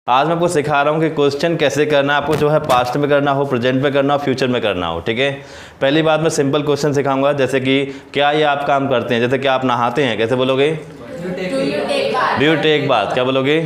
आज मैं आपको सिखा रहा हूँ कि क्वेश्चन कैसे करना है, आपको जो है पास्ट में करना हो, प्रेजेंट में करना हो, फ्यूचर में करना हो। ठीक है, पहली बात मैं सिंपल क्वेश्चन सिखाऊंगा, जैसे कि क्या ये आप काम करते हैं, जैसे कि आप नहाते हैं, कैसे बोलोगे? डू यू टेक बाथ, क्या बोलोगे?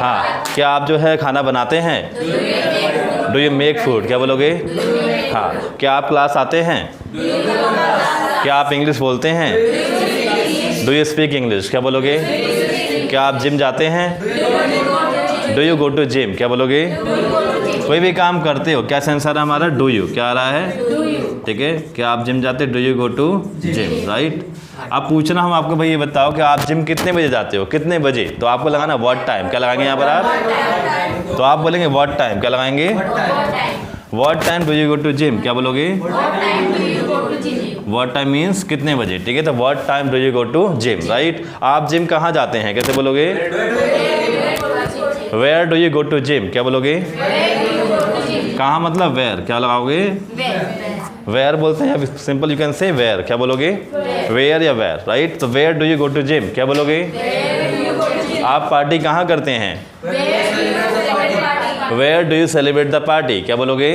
हाँ, क्या आप जो है खाना बनाते हैं? डू यू मेक फूड, क्या बोलोगे? हाँ, क्या आप क्लास आते हैं? क्या आप इंग्लिश बोलते हैं? डू यू स्पीक इंग्लिश, क्या बोलोगे? क्या आप जिम जाते हैं? Do you go to gym, क्या बोलोगे? कोई भी काम करते हो, क्या सेंसर है हमारा? डू यू, क्या आ रहा है? ठीक है, क्या आप जिम जाते हो? Do you go to gym, right. अब पूछना हम आपको, भाई ये बताओ कि आप जिम कितने बजे जाते हो, कितने बजे? तो आपको लगाना व्हाट टाइम, क्या लगाएंगे यहाँ पर आप? तो आप बोलेंगे व्हाट टाइम, क्या लगाएंगे? What time do you go to gym, क्या बोलोगे? व्हाट टाइम मीन्स कितने बजे, ठीक है। तो what time do you go to gym, right. आप जिम कहाँ जाते हैं, कैसे बोलोगे? Where do you go to gym, क्या बोलोगे? कहाँ मतलब वेयर, क्या लगाओगे? वेयर बोलते हैं, simple you can say where, क्या बोलोगे? वेयर या वेयर, राइट। तो where do you go to gym, क्या बोलोगे? आप पार्टी कहाँ करते हैं? Where do you celebrate the party, क्या बोलोगे?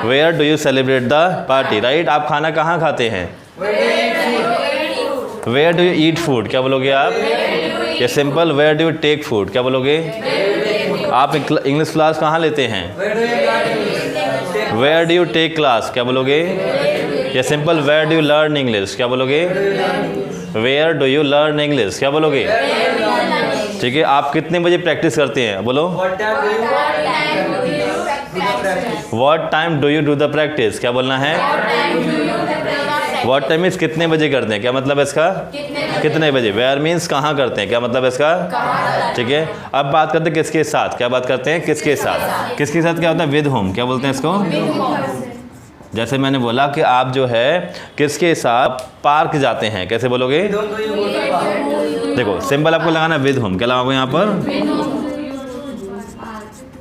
Where do you celebrate the party, right. आप खाना कहाँ खाते हैं? Where do you eat food, क्या बोलोगे आप? ये simple, where do you take food, क्या बोलोगे? आप इंग्लिश क्लास कहाँ लेते हैं? Where do you take class, क्या बोलोगे? ये simple, where do you learn English, क्या बोलोगे? Where do you learn English, क्या बोलोगे? ठीक है, आप कितने बजे प्रैक्टिस करते हैं, बोलो? What time do you do the practice, क्या बोलना है? व्हाट टाइम मीन्स कितने बजे करते हैं, क्या मतलब है इसका? कितने बजे। वेयर मीन्स कहाँ करते हैं, क्या मतलब है इसका? ठीक है, अब बात करते हैं किसके साथ, क्या बात करते हैं? किसके साथ। किसके साथ क्या होता है? विद होम, क्या बोलते हैं इसको? जैसे मैंने बोला कि आप जो है किसके साथ पार्क जाते हैं, कैसे बोलोगे? देखो सिंपल आपको लगाना विद होम, क्या लगाओगे यहाँ पर?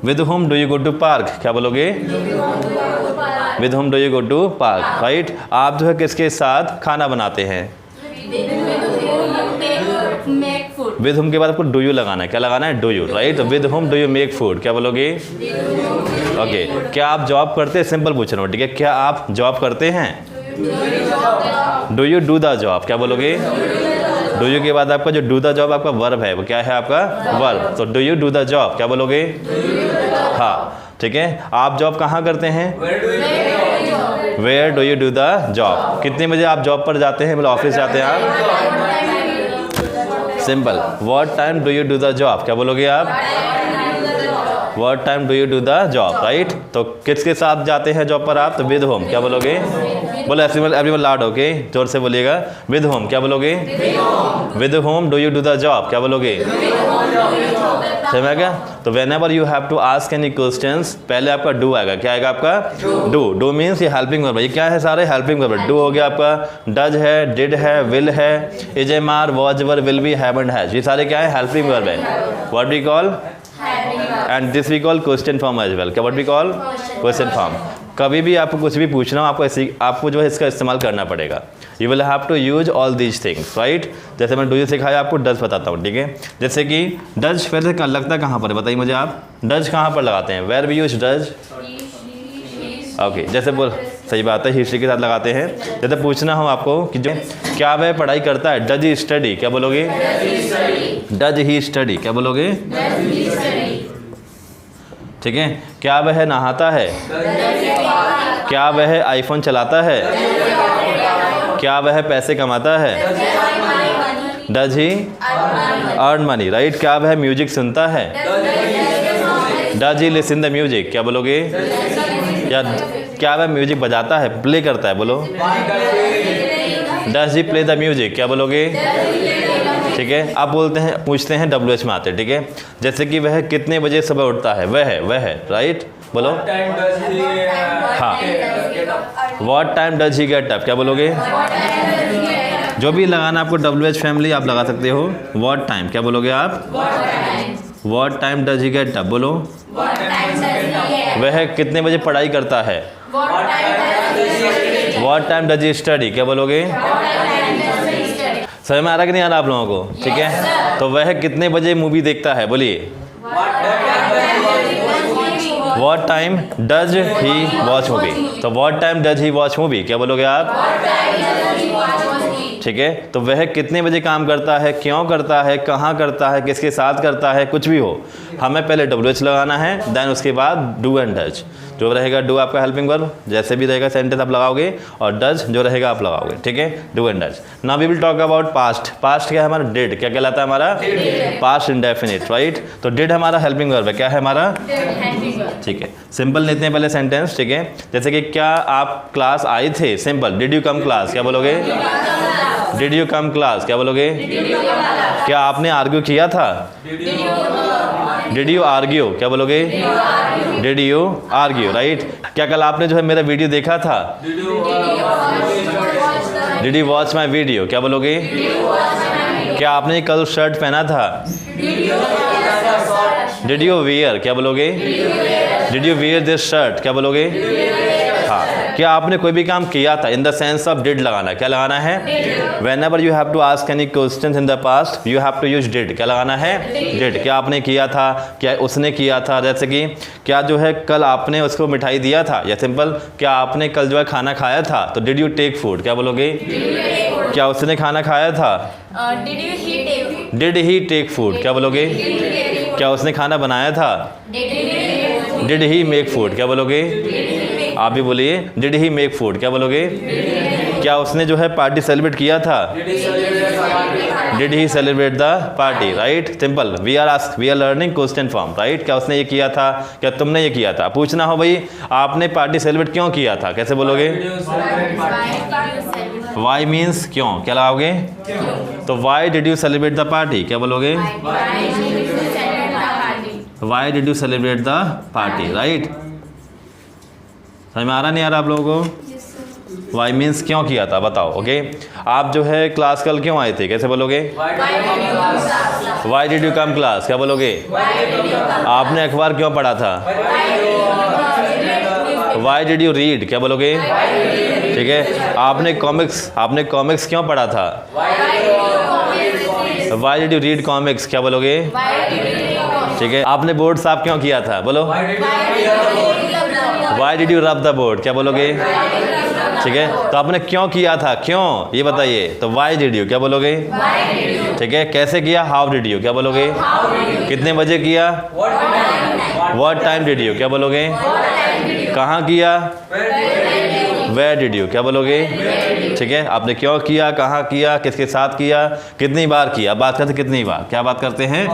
With home do you go to park, क्या बोलोगे? With home do you go to park, right. आप जो है किसके साथ खाना बनाते हैं? विद होम के बाद आपको डू यू लगाना है, क्या लगाना है? Do you, right. With home do you make food, क्या बोलोगे? ओके, क्या आप जॉब करते हैं? सिंपल पूछ रहा हूँ, ठीक है। क्या आप जॉब करते हैं? Do you do the job, क्या बोलोगे? डू यू के बाद आपका जो डू द जॉब आपका वर्ब है, वो क्या है आपका? वर्ब। तो do you do the job, क्या बोलोगे? हाँ, ठीक है। आप जॉब कहाँ करते हैं? Where do you do the job. कितने बजे आप जॉब पर जाते हैं, मतलब ऑफिस जाते हैं आप? Simple, what time do you do the job, क्या बोलोगे आप? What time do you do the job, right. तो किसके साथ जाते हैं जॉब पर आप? तो विद होम, क्या बोलोगे? बोलो एवरीवन लाउड, ओके, जोर से बोलिएगा। विद होम, क्या बोलोगे? With home do you do the job, क्या बोलोगे? समझ आ गया? तो whenever you have to ask any questions, पहले आपका डू आएगा, क्या आएगा आपका? डू। डू मीन्स ये हेल्पिंग वर्ब, ये क्या है? सारे हेल्पिंग वर्ब। डू हो गया आपका, डज है, डिड है, विल है, is am are, was were, will be, have and has, ये सारे क्या है? हेल्पिंग वर्ब है। What we call? And this we call question form as well. क्या what we call? Question form. कभी भी आपको कुछ भी पूछना हो, आपको जो है इसका इस्तेमाल करना पड़ेगा। You will have to use all these things, right. जैसे मैं डू यू सिखाया, आपको डज बताता हूँ, ठीक है। जैसे कि डज पहले लगता कहाँ पर है, बताइए मुझे आप। डज कहाँ पर लगाते हैं? Where we use does? Okay, जैसे बोल, सही बात है, हिस्ट्री के साथ लगाते हैं। जैसे पूछना हो आपको कि जो क्या वह पढ़ाई करता है? डज ही स्टडी, क्या बोलोगे? डज ही स्टडी, क्या बोलोगे? ठीक है। क्या वह नहाता है? क्या वह आईफोन चलाता है? क्या वह पैसे कमाता है? Does he earn money, right. क्या वह म्यूजिक सुनता है? Does he listen the music, क्या बोलोगे? या क्या वह म्यूजिक बजाता है, प्ले करता है, बोलो? Does he play the music, क्या बोलोगे? ठीक है। आप बोलते हैं, पूछते हैं WH में आते, ठीक है। जैसे कि वह कितने बजे सुबह उठता है? वह, राइट, बोलो? हाँ, what time does he get up, क्या बोलोगे? जो भी लगाना आपको WH फैमिली आप लगा सकते हो। व्हाट टाइम, क्या बोलोगे आप? What time does he get up, बोलो? वह कितने बजे पढ़ाई करता है? What time does he study, क्या बोलोगे? समझ में आ रहा कि नहीं आ रहा आप लोगों को? ठीक है। तो वह कितने बजे मूवी देखता है, बोलिए? What time does he watch movie, तो what time does he watch movie, क्या बोलोगे आप? ठीक है, तो वह कितने बजे काम करता है, क्यों करता है, कहाँ करता है, किसके साथ करता है, कुछ भी हो, हमें पहले WH लगाना है, देन उसके बाद डू एंड डज। जो रहेगा डू आपका हेल्पिंग वर्ब, जैसे भी रहेगा सेंटेंस आप लगाओगे, और डज जो रहेगा आप लगाओगे। ठीक है, do and does. Now we will talk about past. Past क्या है हमारा? डिड। क्या कहलाता है हमारा? Past indefinite, right. तो डिड हमारा हेल्पिंग वर्ब है, क्या है हमारा? ठीक है, सिंपल लेते हैं पहले सेंटेंस। ठीक है, जैसे कि क्या आप क्लास आए थे, simple. Did you come class, क्या बोलोगे? डिड यू कम क्लास, क्या बोलोगे? क्या आपने आर्ग्यू किया था? डिड यू आर्ग्यू, क्या बोलोगे? Did you argue, right. क्या कल आपने जो है मेरा वीडियो देखा था? Did you watch my video, क्या बोलोगे? क्या आपने कल शर्ट पहना था? डिड यू वेयर, क्या बोलोगे? Did you wear this shirt, क्या बोलोगे? हाँ, क्या आपने कोई भी काम किया था? In the sense of did लगाना, क्या लगाना है? Whenever you have to ask any question in the past you have to use did, क्या लगाना है? डिड। क्या आपने किया था, क्या उसने किया था, जैसे कि क्या जो है कल आपने उसको मिठाई दिया था, या सिंपल क्या आपने कल जो है खाना खाया था, तो डिड यू टेक फूड, क्या बोलोगे? क्या उसने खाना खाया था? डिड ही टेक फूड, क्या बोलोगे? क्या उसने खाना बनाया था? डिड ही मेक फूड, क्या बोलोगे? आप भी बोलिए, डिड ही मेक फूड, क्या बोलोगे? क्या उसने जो है पार्टी सेलिब्रेट किया था? Did he celebrate the party, right. Simple, we are learning question form, right. क्या उसने ये किया था, क्या तुमने ये किया था। पूछना हो भाई आपने पार्टी सेलिब्रेट क्यों किया था, कैसे बोलोगे? वाई मीन्स क्यों, क्या लगाओगे? तो why did you celebrate the party, क्या बोलोगे? Why did you celebrate the party, right. समझ में आ रहा नहीं आ रहा आप लोगों को? वाई मीन्स क्यों किया था, बताओ। ओके, आप जो है क्लास कल क्यों आए थे, कैसे बोलोगे? Why did you come class, क्या बोलोगे? आपने अखबार क्यों पढ़ा था? वाई डिड यू रीड, क्या बोलोगे? ठीक है, आपने कॉमिक्स क्यों पढ़ा था? Why did you read comics, क्या बोलोगे? ठीक है, आपने बोर्ड साफ क्यों किया था, बोलो। Why did you rub the board, क्या बोलोगे? ठीक है, तो आपने क्यों किया था, क्यों, ये बताइए। तो वाई डिड यू, क्या बोलोगे? ठीक है, कैसे किया? हाउ डिड यू, क्या बोलोगे? कितने बजे किया? व्हाट टाइम डिड यू, क्या बोलोगे? कहाँ किया? वेयर डिड यू, क्या बोलोगे? ठीक है, आपने क्यों किया, कहाँ किया, किसके साथ किया, कितनी बार किया। बात करते कितनी बार, क्या बात करते हैं?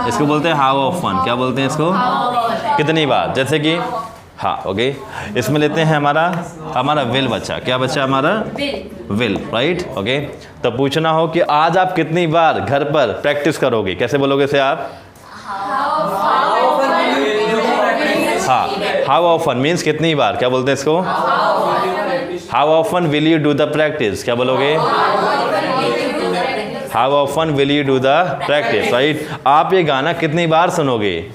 इसको बोलते हैं हाउ ऑफन, क्या बोलते हैं इसको? कितनी बार। जैसे कि हाँ, ओके, इसमें लेते हैं हमारा विल बच्चा, क्या बच्चा हमारा? Will, right. ओके, तो पूछना हो कि आज आप कितनी बार घर पर प्रैक्टिस करोगे, कैसे बोलोगे इसे आप? हाँ, हाउ ऑफन मीन्स कितनी बार, क्या बोलते हैं इसको? How often will you do the practice, क्या बोलोगे? How often will you do the practice, right. आप ये गाना कितनी बार सुनोगे?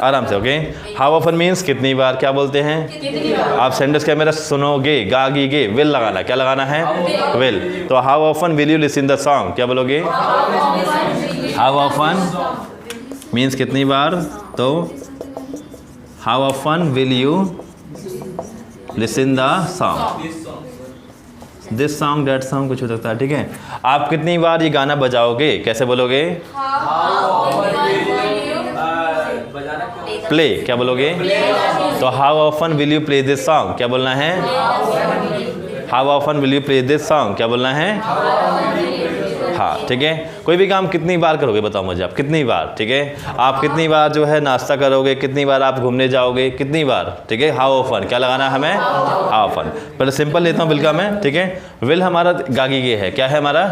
आराम से, ओके। हाउ ऑफन मीन्स कितनी बार, क्या बोलते हैं? आप सेंटेंस क्या मेरा सुनोगे, गागी गे, विल लगाना, क्या लगाना है? विल। तो how often will you listen the song, क्या बोलोगे? हाउ ऑफन मीन्स कितनी बार, तो how often will you listen the song, this song, that song, कुछ हो सकता है। ठीक है, आप कितनी बार ये गाना बजाओगे, कैसे बोलोगे? प्ले, क्या बोलोगे? तो how often will you play this song, क्या बोलना है? How often will you play this song, क्या बोलना है? हाँ, ठीक है। कोई भी काम कितनी बार करोगे, बताओ मुझे आप, कितनी बार। ठीक है, आप कितनी बार जो है नाश्ता करोगे, कितनी बार आप घूमने जाओगे, कितनी बार। ठीक है, हाउ ऑफन, क्या लगाना है हमें? How often. पहले सिंपल लेता हूँ विल का मैं। ठीक है, विल हमारा गागी गे है, क्या है हमारा?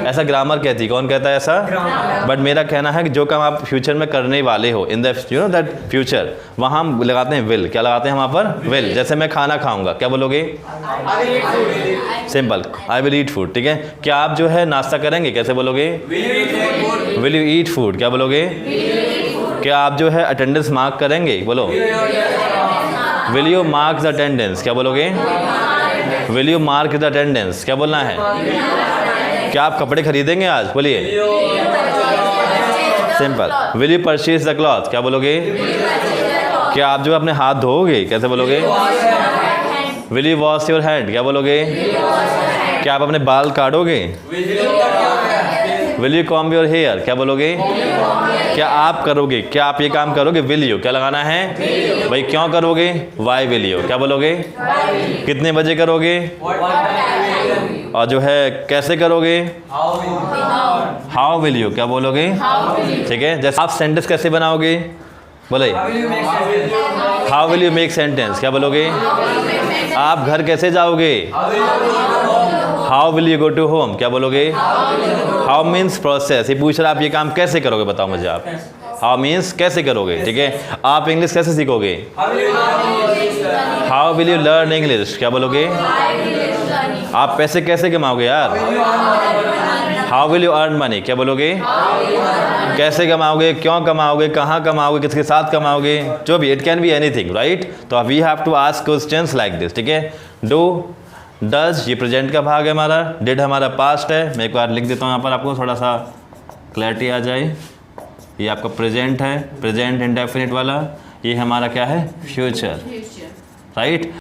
ऐसा ग्रामर कहती, कौन कहता है ऐसा? बट मेरा कहना है कि जो काम आप फ्यूचर में करने वाले हो, in the you know that future, वहाँ हम लगाते हैं विल। क्या लगाते हैं वहाँ पर? विल। जैसे मैं खाना खाऊंगा, क्या बोलोगे? Simple, I will eat food. ठीक है, क्या आप जो है नाश्ता करेंगे, कैसे बोलोगे? विल यू ईट फूड, क्या बोलोगे? क्या आप जो है अटेंडेंस मार्क करेंगे, बोलो। Will you mark the attendance, क्या बोलोगे? Will you mark the attendance, क्या बोलना है? क्या आप कपड़े खरीदेंगे आज, बोलिए। Simple. Will you purchase the cloth, क्या बोलोगे? क्या आप जो अपने हाथ धोओगे, कैसे बोलोगे? Will you wash your hand, क्या बोलोगे? क्या आप अपने बाल काटोगे? Will you comb your hair, क्या बोलोगे? क्या आप करोगे, क्या आप ये काम करोगे? विल यू क्या लगाना है भाई, क्यों करोगे? वाई विल यू, क्या बोलोगे? कितने बजे करोगे? और जो है कैसे करोगे? हाउ विल यू, क्या बोलोगे? ठीक है, जैसे आप सेंटेंस कैसे बनाओगे, बोले how will you make sentence, क्या बोलोगे? आप घर कैसे जाओगे? How will you go to home, क्या बोलोगे? हाउ मीन्स प्रोसेस, ये पूछ रहा आप ये काम कैसे करोगे, बताओ मुझे आप। हाउ मीन्स कैसे करोगे, ठीक है। आप इंग्लिश कैसे सीखोगे? How will you learn English, क्या बोलोगे? आप पैसे कैसे कमाओगे यार? How will you earn money, क्या बोलोगे? कैसे कमाओगे, क्यों कमाओगे, कहाँ कमाओगे, किसके साथ कमाओगे, जो भी, it can be anything, right. तो we have to ask questions like this, ठीक है। डू, डज ये प्रेजेंट का भाग है हमारा, डिड हमारा पास्ट है। मैं एक बार लिख देता हूँ यहाँ पर, आपको थोड़ा सा क्लैरिटी आ जाए। ये आपका प्रेजेंट है, प्रेजेंट इंडेफिनिट वाला। ये हमारा क्या है? Future, right.